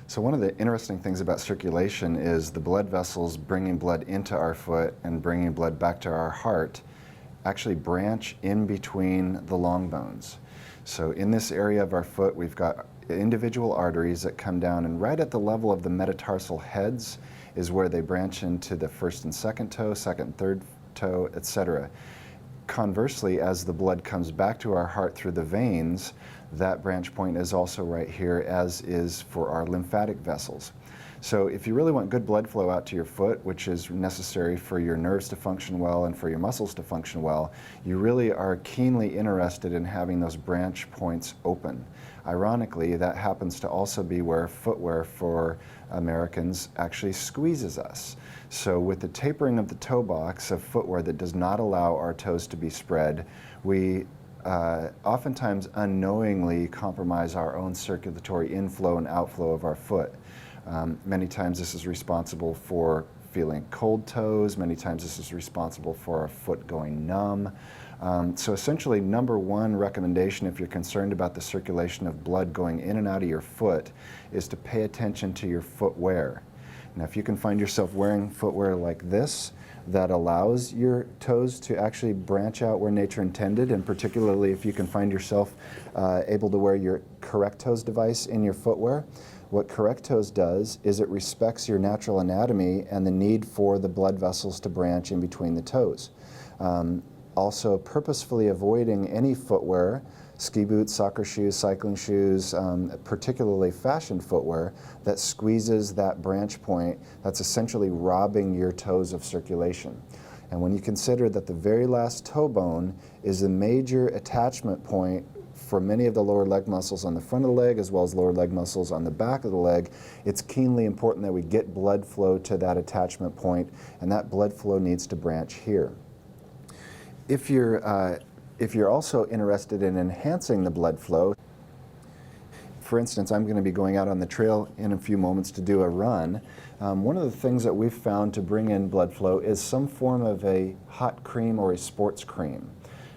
So one of the interesting things about circulation is the blood vessels bringing blood into our foot and bringing blood back to our heart actually branch in between the long bones. So in this area of our foot, we've got individual arteries that come down, and right at the level of the metatarsal heads is where they branch into the first and second toe, second and third toe, etc. Conversely, as the blood comes back to our heart through the veins, that branch point is also right here, as is for our lymphatic vessels. So if you really want good blood flow out to your foot, which is necessary for your nerves to function well and for your muscles to function well, you really are keenly interested in having those branch points open. Ironically, that happens to also be where footwear for Americans actually squeezes us. So with the tapering of the toe box of footwear that does not allow our toes to be spread, we oftentimes unknowingly compromise our own circulatory inflow and outflow of our foot. Many times this is responsible for feeling cold toes. Many times this is responsible for our foot going numb. So essentially, number one recommendation if you're concerned about the circulation of blood going in and out of your foot is to pay attention to your footwear. Now, if you can find yourself wearing footwear like this that allows your toes to actually branch out where nature intended, and particularly if you can find yourself able to wear your correct toes device in your footwear, what correct toes does is it respects your natural anatomy and the need for the blood vessels to branch in between the toes. Also purposefully avoiding any footwear, ski boots, soccer shoes, cycling shoes, particularly fashion footwear, that squeezes that branch point, that's essentially robbing your toes of circulation. And when you consider that the very last toe bone is the major attachment point for many of the lower leg muscles on the front of the leg as well as lower leg muscles on the back of the leg, it's keenly important that we get blood flow to that attachment point, and that blood flow needs to branch here. If you're also interested in enhancing the blood flow, for instance, I'm going to be going out on the trail in a few moments to do a run. One of the things that we've found to bring in blood flow is some form of a hot cream or a sports cream.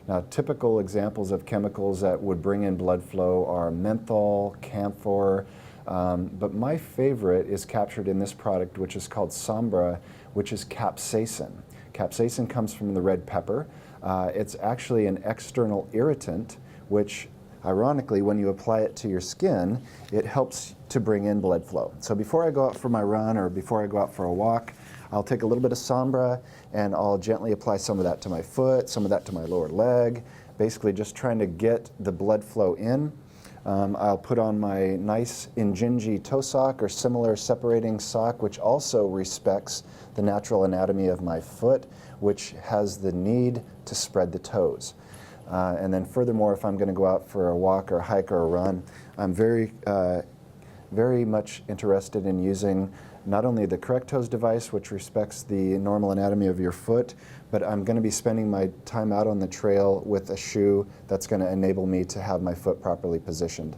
Now, typical examples of chemicals that would bring in blood flow are menthol, camphor, but my favorite is captured in this product, which is called Sombra, which is capsaicin. Capsaicin comes from the red pepper. It's actually an external irritant, which ironically, when you apply it to your skin, it helps to bring in blood flow. So before I go out for my run or before I go out for a walk, I'll take a little bit of Sombra and I'll gently apply some of that to my foot, some of that to my lower leg, basically just trying to get the blood flow in. I'll put on my nice Injinji toe sock or similar separating sock, which also respects the natural anatomy of my foot, which has the need to spread the toes. And then furthermore, if I'm going to go out for a walk or a hike or a run, I'm very much interested in using not only the correct toes device, which respects the normal anatomy of your foot, but I'm going to be spending my time out on the trail with a shoe that's going to enable me to have my foot properly positioned.